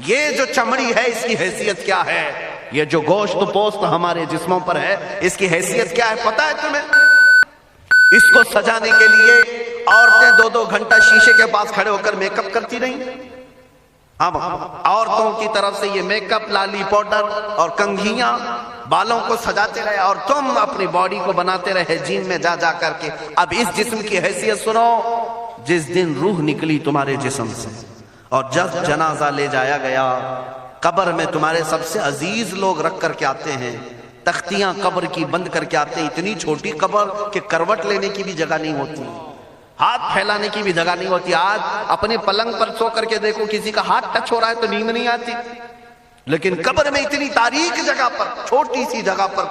یہ جو چمڑی ہے اس کی حیثیت کیا ہے؟ یہ جو گوشت پوست ہمارے جسموں پر ہے اس کی حیثیت کیا ہے پتہ ہے تمہیں؟ اس کو سجانے کے لیے عورتیں 2-2 گھنٹہ شیشے کے پاس کھڑے ہو کر میک اپ کرتی رہیں۔ اب عورتوں کی طرف سے یہ میک اپ، لالی پاؤڈر اور کنگھیاں بالوں کو سجاتے رہے، اور تم اپنی باڈی کو بناتے رہے جیم میں جا جا کر کے۔ اب اس جسم کی حیثیت سنو، جس دن روح نکلی تمہارے جسم سے اور جب جنازہ لے جایا گیا، قبر میں تمہارے سب سے عزیز لوگ رکھ کر کے آتے ہیں، تختیاں قبر کی بند کر کے آتے ہیں، اتنی چھوٹی قبر کہ کروٹ لینے کی بھی جگہ نہیں ہوتی، ہاتھ پھیلانے کی بھی جگہ نہیں ہوتی۔ آج اپنے پلنگ پر سو کر کے دیکھو، کسی کا ہاتھ ٹچ ہو رہا ہے تو نیند نہیں آتی، لیکن قبر میں اتنی تاریک جگہ پر، چھوٹی سی جگہ پر،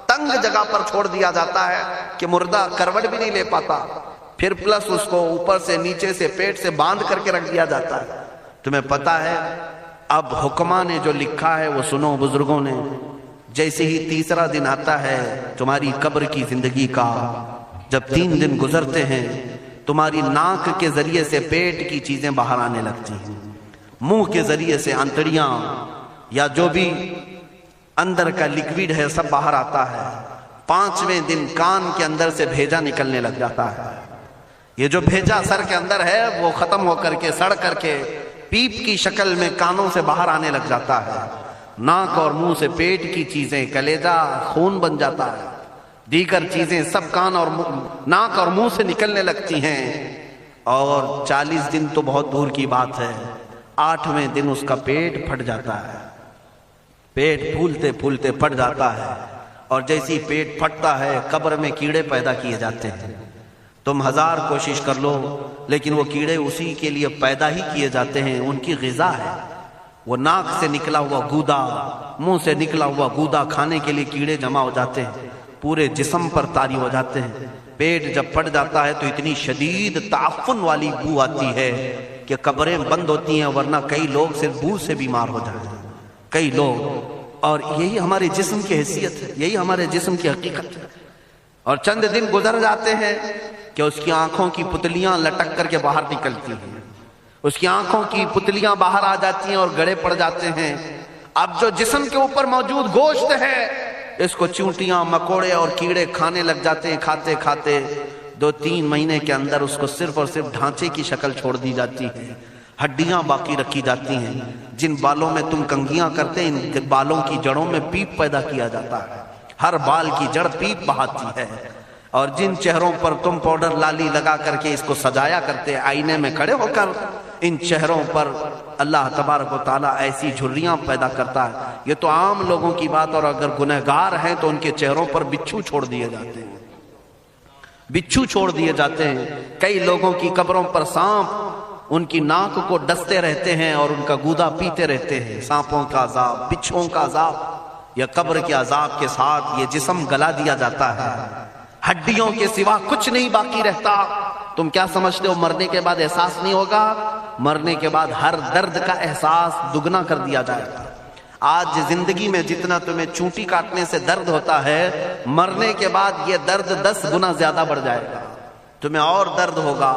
تنگ جگہ پر چھوڑ دیا جاتا ہے کہ مردہ کروٹ بھی نہیں لے پاتا، پھر پلس اس کو اوپر سے نیچے سے پیٹ سے باندھ کر کے رکھ دیا جاتا ہے۔ تمہیں پتا ہے اب حکماں نے جو لکھا ہے وہ سنو بزرگوں نے، جیسے ہی تیسرا دن آتا ہے تمہاری قبر کی زندگی کا، جب 3 دن گزرتے ہیں تمہاری ناک کے ذریعے سے پیٹ کی چیزیں باہر آنے لگتی ہیں، منہ کے ذریعے سے انتڑیاں یا جو بھی اندر کا لیکویڈ ہے سب باہر آتا ہے۔ 5ویں دن کان کے اندر سے بھیجا نکلنے لگ جاتا ہے۔ یہ جو بھیجا سر کے اندر ہے وہ ختم ہو کر کے سڑ کر کے پیپ کی شکل میں کانوں سے باہر آنے لگ جاتا ہے۔ ناک اور منہ سے پیٹ کی چیزیں، کلیجہ، خون بن جاتا ہے، دیگر چیزیں سب کان اور ناک اور منہ سے نکلنے لگتی ہیں، اور 40 دن تو بہت دور کی بات ہے، 8ویں دن اس کا پیٹ پھٹ جاتا ہے، پیٹ پھولتے پھولتے پھٹ جاتا ہے، اور جیسی پیٹ پھٹتا ہے قبر میں کیڑے پیدا کیے جاتے ہیں۔ تم 1000 کوشش کر لو لیکن وہ کیڑے اسی کے لیے پیدا ہی کیے جاتے ہیں، ان کی غذا ہے۔ وہ ناک سے نکلا ہوا گودا، منہ سے نکلا ہوا گودا کھانے کے لیے کیڑے جمع ہو جاتے ہیں، پورے جسم پر طاری ہو جاتے ہیں۔ پیٹ جب پھٹ جاتا ہے تو اتنی شدید تعفن والی بو آتی ہے کہ قبریں بند ہوتی ہیں، ورنہ کئی لوگ صرف بو سے بیمار ہو جاتے ہیں، کئی لوگ۔ اور یہی ہمارے جسم کی حیثیت ہے، یہی ہمارے جسم کی حقیقت ہے۔ اور چند دن گزر جاتے ہیں کہ اس کی آنکھوں کی پتلیاں لٹک کر کے باہر نکلتی ہیں، اس کی آنکھوں کی پتلیاں باہر آ جاتی ہیں اور گڑے پڑ جاتے ہیں۔ اب جو جسم کے اوپر موجود گوشت ہے اس کو چونٹیاں، مکوڑے اور کیڑے کھانے لگ جاتے ہیں، کھاتے کھاتے 2-3 مہینے کے اندر اس کو صرف اور صرف ڈھانچے کی شکل چھوڑ دی جاتی ہے، ہڈیاں باقی رکھی جاتی ہیں۔ جن بالوں میں تم کنگھیاں کرتے ہیں ان بالوں کی جڑوں میں پیپ پیدا کیا جاتا ہے، ہر بال کی جڑ پیپ بہاتی ہے۔ اور جن چہروں پر تم پاؤڈر لالی لگا کر کے اس کو سجایا کرتے آئینے میں کھڑے ہو کر، ان چہروں پر اللہ تبارک و تعالیٰ ایسی جھریاں پیدا کرتا ہے۔ یہ تو عام لوگوں کی بات، اور اگر گنہگار ہیں تو ان کے چہروں پر بچھو چھوڑ دیے جاتے ہیں، بچھو چھوڑ دیے جاتے ہیں۔ کئی لوگوں کی قبروں پر سانپ ان کی ناک کو ڈستے رہتے ہیں اور ان کا گودا پیتے رہتے ہیں۔ سانپوں کا عذاب، بچھوؤں کا عذاب، یا قبر کے عذاب کے ساتھ یہ جسم گلا دیا جاتا ہے، ہڈیوں کے سوا کچھ نہیں باقی رہتا۔ تم کیا سمجھتے ہو مرنے کے بعد احساس نہیں ہوگا؟ مرنے کے بعد ہر درد کا احساس دگنا کر دیا جائے گا۔ آج زندگی میں جتنا تمہیں چونٹی کاٹنے سے درد ہوتا ہے، مرنے کے بعد یہ درد 10 گنا زیادہ بڑھ جائے گا، تمہیں اور درد ہوگا،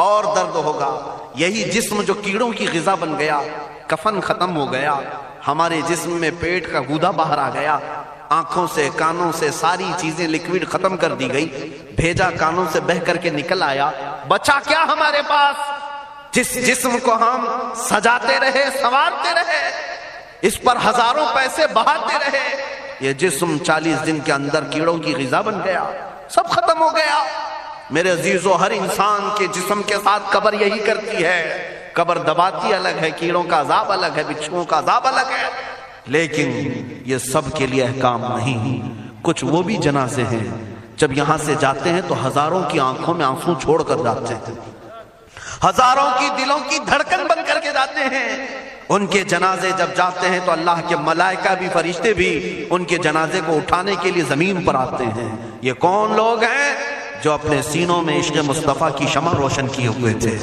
اور درد ہوگا۔ یہی جسم جو کیڑوں کی غذا بن گیا، کفن ختم ہو گیا، ہمارے جسم میں پیٹ کا گودا باہر آ گیا، آنکھوں سے کانوں سے ساری چیزیں لکوڈ ختم کر دی گئی، بھیجا کانوں سے بہ کر کے نکل آیا، بچا کیا ہمارے پاس؟ جس جسم کو ہم سجاتے رہے، سنوارتے رہے، اس پر ہزاروں پیسے بہاتے رہے، یہ جسم 40 دن کے اندر کیڑوں کی غذا بن گیا، سب ختم ہو گیا۔ میرے عزیزو، ہر انسان کے جسم کے ساتھ قبر یہی کرتی ہے، قبر دباتی الگ ہے، کیڑوں کا عذاب الگ ہے، بچھوؤں کا عذاب الگ ہے، لیکن یہ سب کے لیے احکام نہیں۔ کچھ وہ بھی جنازے ہیں جب یہاں سے جاتے ہیں تو ہزاروں کی آنکھوں میں آنسو چھوڑ کر جاتے ہیں، ہزاروں کی دلوں کی دھڑکن بن کر کے جاتے ہیں۔ ان کے جنازے جب جاتے ہیں تو اللہ کے ملائکہ بھی، فرشتے بھی ان کے جنازے کو اٹھانے کے لیے زمین پر آتے ہیں۔ یہ کون لوگ ہیں؟ جو اپنے سینوں میں عشق مصطفیٰ کی شمع روشن کیے ہوئے تھے.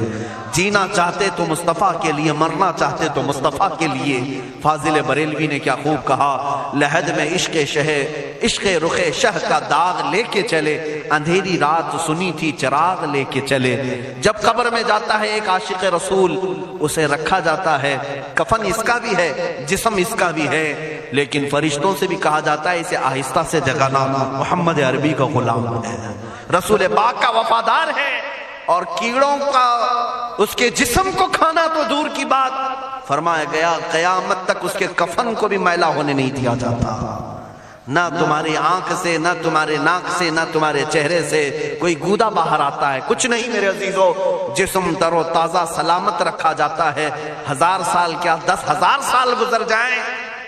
جینا چاہتے تو مصطفیٰ کے لیے، مرنا چاہتے تو مصطفیٰ کے لیے. فاضل بریلوی نے کیا خوب کہا، لحد میں عشق رخ شہ کا داغ لے کے چلے، اندھیری رات سنی تھی چراغ لے کے چلے. جب قبر میں جاتا ہے ایک عاشق رسول، اسے رکھا جاتا ہے، کفن اس کا بھی ہے، جسم اس کا بھی ہے، لیکن فرشتوں سے بھی کہا جاتا ہے اسے آہستہ سے جگانا، محمد عربی کا غلام ہے، رسول پاک کا وفادار ہے. اور کیڑوں کا اس کے جسم کو کھانا تو دور کی بات، فرمایا گیا قیامت تک اس کے کفن کو بھی میلا ہونے نہیں دیا جاتا. نہ تمہاری آنکھ سے، نہ تمہارے ناک سے، نہ تمہارے چہرے سے کوئی گودا باہر آتا ہے، کچھ نہیں میرے عزیزو. جسم تر و تازہ سلامت رکھا جاتا ہے. 1000 سال کیا 10,000 سال گزر جائیں،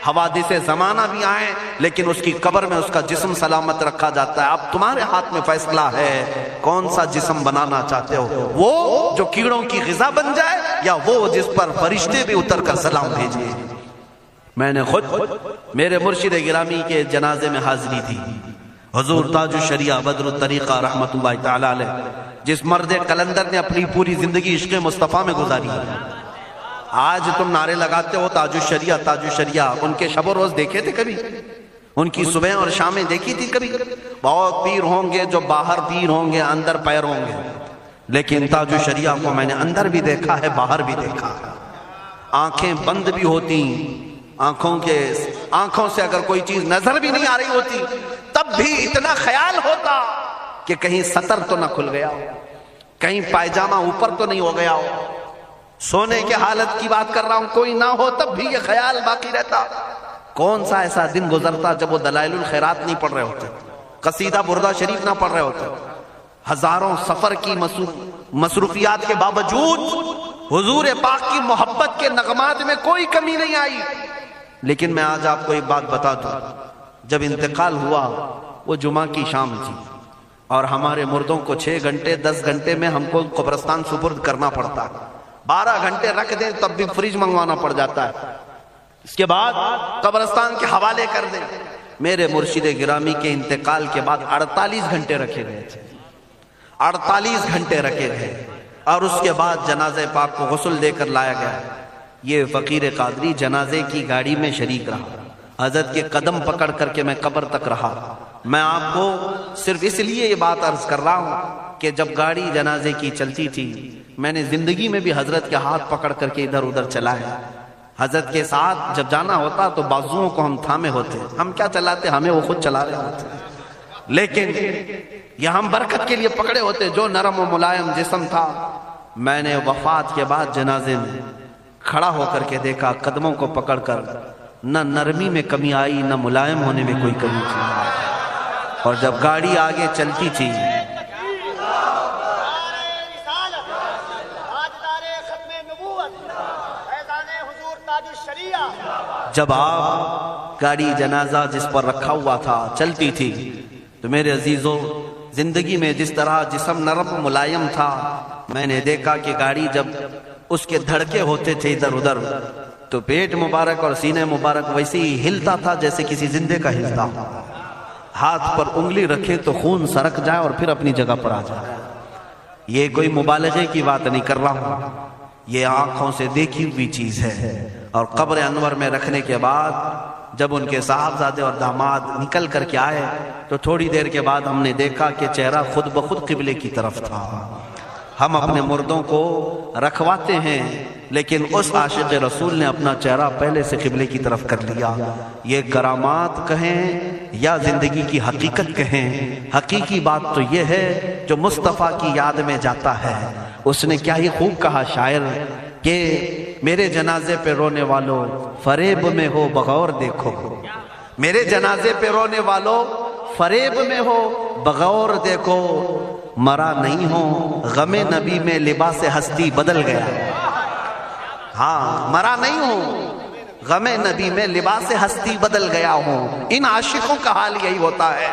حوادث زمانہ بھی آئیں، لیکن اس کی قبر میں اس کا جسم سلامت رکھا جاتا ہے. اب تمہارے ہاتھ میں فیصلہ ہے کون سا جسم بنانا چاہتے ہو، وہ جو کیڑوں کی غذا بن جائے، یا وہ جس پر فرشتے بھی اتر کر سلام بھیجیں. میں نے خود میرے مرشد گرامی کے جنازے میں حاضری تھی. حضور تاج الشریعہ بدر الطریقہ رحمت اللہ تعالی علیہ، جس مرد قلندر نے اپنی پوری زندگی عشق مصطفیٰ میں گزاری. آج تم نعرے لگاتے ہو تاج الشریعہ تاج الشریعہ، ان کے شب و روز دیکھے تھے کبھی؟ ان کی صبح اور شامیں دیکھی تھی کبھی؟ بہت پیر ہوں گے جو باہر پیر ہوں گے، اندر پیر ہوں گے، لیکن تاج الشریعہ کو میں نے اندر بھی دیکھا ہے، باہر بھی دیکھا. آنکھیں بند بھی ہوتی، آنکھوں سے اگر کوئی چیز نظر بھی نہیں آ رہی ہوتی، تب بھی اتنا خیال ہوتا کہ کہیں سطر تو نہ کھل گیا ہو، کہیں پائجامہ اوپر تو نہیں ہو گیا ہو. سونے کے حالت کی بات کر رہا ہوں، کوئی نہ ہو تب بھی یہ خیال باقی رہتا. کون سا ایسا دن گزرتا جب وہ دلائل الخیرات نہیں پڑھ رہے ہوتے، قصیدہ بردہ شریف نہ پڑھ رہے ہوتے. ہزاروں سفر کی مصروفیات کے باوجود حضور پاک کی محبت کے نغمات میں کوئی کمی نہیں آئی. لیکن میں آج آپ کو ایک بات بتا دوں، جب انتقال ہوا وہ جمعہ کی شام تھی، اور ہمارے مردوں کو 6 گھنٹے 10 گھنٹے میں ہم کو قبرستان سپرد کرنا پڑتا ہے. 12 گھنٹے رکھ دیں تب بھی فریج منگوانا پڑ جاتا ہے، اس کے بعد قبرستان کے حوالے کر دیں. میرے مرشد گرامی کے انتقال کے بعد 48 گھنٹے رکھے گئے تھے، 48 گھنٹے رکھے گئے، اور اس کے بعد جنازہ پاک کو غسل دے کر لایا گیا. یہ فقیر قادری جنازے کی گاڑی میں شریک رہا، حضرت کے قدم پکڑ کر کے میں قبر تک رہا. میں آپ کو صرف اس لیے یہ بات عرض کر رہا ہوں کہ جب گاڑی جنازے کی چلتی تھی، میں نے زندگی میں بھی حضرت کے ہاتھ پکڑ کر کے ادھر ادھر چلایا. حضرت کے ساتھ جب جانا ہوتا تو بازوؤں کو ہم تھامے ہوتے، ہم کیا چلاتے، ہمیں وہ خود چلا رہے ہوتے، لیکن یہ ہم برکت کے لیے پکڑے ہوتے. جو نرم و ملائم جسم تھا، میں نے وفات کے بعد جنازے میں کھڑا ہو کر کے دیکھا، قدموں کو پکڑ کر نہ نرمی میں کمی آئی، نہ ملائم ہونے میں کوئی کمی تھی. اور جب گاڑی آگے چلتی تھی، جب آپ گاڑی جنازہ جس پر رکھا ہوا تھا چلتی تھی، تو میرے عزیزو زندگی میں جس طرح جسم نرم ملائم تھا، میں نے دیکھا کہ گاڑی جب اس کے دھڑکے ہوتے تھے ادھر ادھر، تو پیٹ مبارک اور سینے مبارک ویسے ہی ہلتا تھا جیسے کسی زندے کا ہلتا. ہاتھ پر انگلی رکھے تو خون سرک جائے اور پھر اپنی جگہ پر آ جائے. یہ کوئی مبالغے کی بات نہیں کر رہا ہوں، یہ آنکھوں سے دیکھی ہوئی چیز ہے. اور قبر انور میں رکھنے کے بعد جب ان کے صاحبزادے اور داماد نکل کر کے آئے، تو تھوڑی دیر کے بعد ہم نے دیکھا کہ چہرہ خود بخود قبلے کی طرف تھا. ہم اپنے مردوں کو رکھواتے ہیں، لیکن اس عاشق رسول نے اپنا چہرہ پہلے سے قبلے کی طرف کر لیا. یہ کرامات کہیں یا زندگی کی حقیقت کہیں، حقیقی بات تو یہ ہے جو مصطفیٰ کی یاد میں جاتا ہے. اس نے کیا ہی خوب کہا شاعر کہ میرے جنازے پہ رونے والوں فریب میں ہو بغور دیکھو، میرے جنازے پہ رونے والوں فریب میں ہو بغور دیکھو، مرا نہیں ہوں غم نبی میں لباس ہستی بدل گیا. ہاں، مرا نہیں ہوں غم نبی میں لباس ہستی بدل گیا ہوں. ان عاشقوں کا حال یہی ہوتا ہے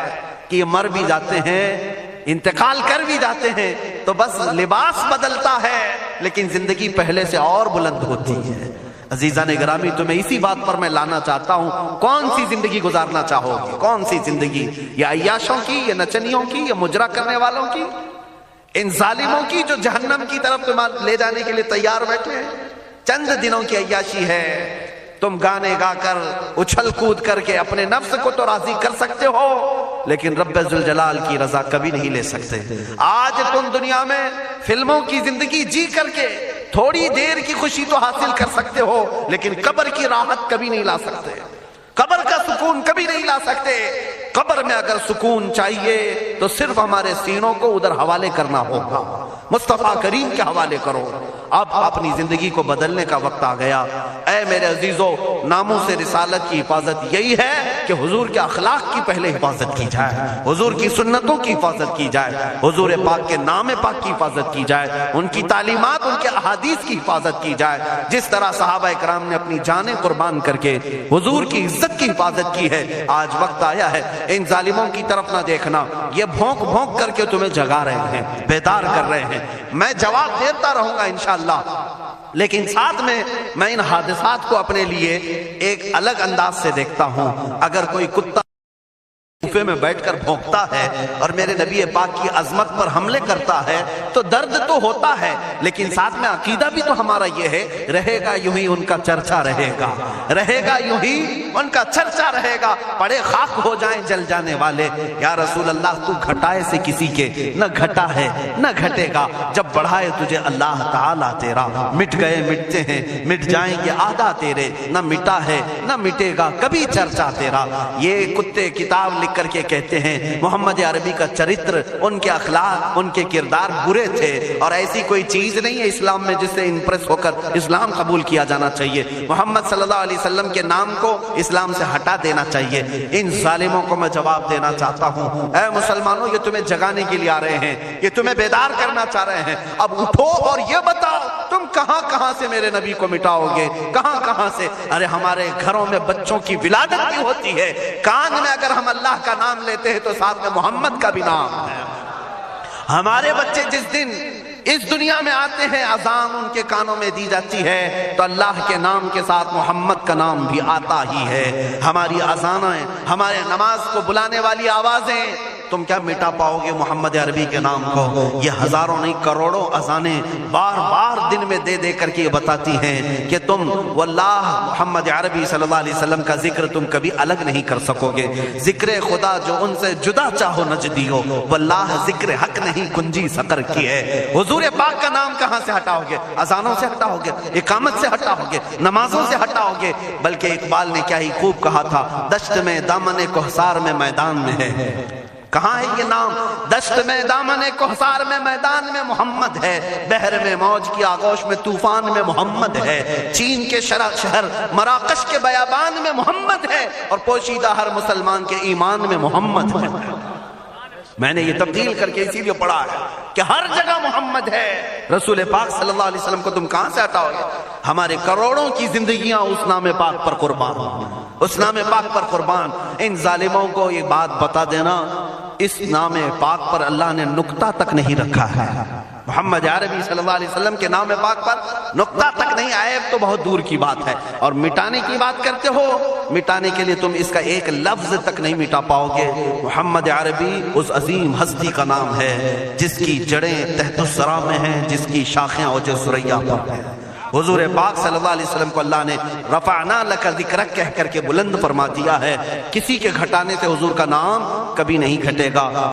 کہ یہ مر بھی جاتے ہیں، انتقال کر بھی جاتے ہیں، تو بس لباس بدلتا ہے، لیکن زندگی پہلے سے اور بلند ہوتی ہے. عزیزان گرامی تمہیں اسی بات پر میں لانا چاہتا ہوں، کون سی زندگی گزارنا چاہو گے؟ کون سی زندگی؟ یا عیاشوں کی، یا نچنیوں کی، یا مجرا کرنے والوں کی، ان ظالموں کی جو جہنم کی طرف تمہیں لے جانے کے لیے تیار بیٹھے ہیں؟ چند دنوں کی عیاشی ہے، تم گانے گا کر اچھل کود کر کے اپنے نفس کو تو راضی کر سکتے ہو، لیکن رب ذوالجلال کی رضا کبھی نہیں لے سکتے۔ آج تم دنیا میں فلموں کی زندگی جی کر کے تھوڑی دیر کی خوشی تو حاصل کر سکتے ہو، لیکن قبر کی راحت کبھی نہیں لا سکتے، قبر کا سکون کبھی نہیں لا سکتے۔ قبر میں اگر سکون چاہیے تو صرف ہمارے سینوں کو ادھر حوالے کرنا ہوگا، مصطفیٰ کریم کے حوالے کرو۔ اب اپنی زندگی کو بدلنے کا وقت آ گیا۔ اے میرے عزیزو، ناموس رسالت کی حفاظت یہی ہے کہ حضور کے اخلاق کی پہلے حفاظت کی جائے، حضور کی سنتوں کی حفاظت کی جائے، حضور پاک کے نام پاک کی حفاظت کی جائے، ان کی تعلیمات، ان کے احادیث کی حفاظت کی جائے۔ جس طرح صحابہ کرام نے اپنی جانیں قربان کر کے حضور کی عزت کی حفاظت کی ہے، آج وقت آیا ہے ان ظالموں کی طرف نہ دیکھنا، یہ بھونک بھونک کر کے تمہیں جگا رہے ہیں، بیدار کر رہے ہیں۔ میں جواب دیتا رہوں گا انشاءاللہ، لیکن ساتھ میں ان حادثات کو اپنے لیے ایک الگ انداز سے دیکھتا ہوں۔ اگر کوئی کتا کوفے میں بیٹھ کر بھونکتا ہے اور میرے نبی پاک کی عظمت پر حملے کرتا ہے تو درد تو ہوتا ہے، لیکن ساتھ میں عقیدہ بھی تو ہمارا یہ ہے، رہے گا یوں ہی ان کا چرچا رہے گا، رہے گا یوں ہی ان کا چرچا رہے گا، پڑے خاک ہو جائیں جل جانے والے۔ یا رسول اللہ، تو گھٹائے سے کسی کے نہ گھٹا ہے نہ گھٹے گا، جب بڑھائے تجھے اللہ تعالیٰ تیرا، مٹ گئے مٹتے ہیں مٹ جائیں گے آدھا تیرے، نہ مٹا ہے نہ مٹے گا کبھی چرچا تیرا۔ یہ کتے کتاب لکھ کر کے کہتے ہیں محمد عربی کا چرتر، ان کے اخلاق، ان کے کردار برے تھے، اور ایسی کوئی چیز نہیں ہے اسلام میں جس سے امپریس ہو کر اسلام قبول کیا جانا چاہیے۔ محمد صلی اللہ علیہ وسلم کے نام کو اسلام سے ہٹا دینا چاہیے۔ ان ظالموں کو میں جواب دینا چاہتا ہوں، اے مسلمانوں، یہ تمہیں جگانے کے لیے آ رہے ہیں، یہ تمہیں بیدار کرنا چاہ رہے ہیں۔ اب اٹھو اور یہ بتاؤ تم کہاں کہاں سے میرے نبی کو مٹاؤ گے، کہاں کہاں سے؟ ارے ہمارے گھروں میں بچوں کی ولادت بھی ہوتی ہے، کان میں اگر ہم اللہ کا نام لیتے ہیں تو ساتھ میں محمد کا بھی نام ہے۔ ہمارے بچے جس دن اس دنیا میں آتے ہیں، اذان ان کے کانوں میں دی جاتی ہے تو اللہ کے نام کے ساتھ محمد کا نام بھی آتا ہی ہے۔ ہماری اذانیں، ہمارے نماز کو بلانے والی آوازیں، تم کیا مٹا پاؤ گے محمد عربی کے نام کو؟ یہ ہزاروں نہیں کروڑوں اذانیں بار بار دن میں دے دے کر کے یہ بتاتی ہیں کہ تم واللہ محمد عربی صلی اللہ علیہ وسلم کا ذکر تم کبھی الگ نہیں کر سکو گے۔ ذکر خدا جو ان سے جدا چاہو نجدی ہو، واللہ ذکر حق نہیں کنجی سقر کی ہے۔ حضور پاک کا نام کہاں سے ہٹاؤ گے؟ اذانوں سے ہٹاؤ گے، اقامت سے ہٹاؤ گے، نمازوں سے ہٹاؤ گے؟ بلکہ اقبال نے کیا ہی خوب کہا تھا، دشت میں دامن کوہسار میں میدان میں ہے۔ کہاں ہے یہ نام؟ دشت میں دامن کوہسار میں میدان میں محمد ہے، بحر میں موج کی آغوش میں طوفان میں محمد ہے، چین کے شہر مراکش کے بیابان میں محمد ہے، اور پوشیدہ ہر مسلمان کے ایمان میں محمد ہے۔ میں نے یہ تبدیل کر کے اسی لیے پڑھا ہے کہ ہر جگہ محمد ہے۔ رسول پاک صلی اللہ علیہ وسلم کو تم کہاں سے ہٹاؤ گے؟ ہمارے کروڑوں کی زندگیاں اس نام پاک پر قربان، اس نام پاک پر قربان۔ ان ظالموں کو یہ بات بتا دینا، اس نام پاک پر اللہ نے نقطہ تک نہیں رکھا ہے۔ محمد عربی صلی اللہ علیہ وسلم کے نام پاک پر نقطہ تک نہیں، عیب تو بہت دور کی بات ہے۔ اور مٹانے کی بات کرتے ہو، مٹانے کے لیے تم اس کا ایک لفظ تک نہیں مٹا پاؤ گے۔ محمد عربی اس عظیم ہستی کا نام ہے جس کی جڑیں تحت الثری میں ہیں، جس کی شاخیں اوج ثریا پر ہیں۔ حضور پاک صلی اللہ علیہ وسلم کو اللہ نے رفعنا لک ذکرک کہہ کر کے بلند فرما دیا ہے۔ کسی کے گھٹانے سے حضور کا نام کبھی نہیں گھٹے گا۔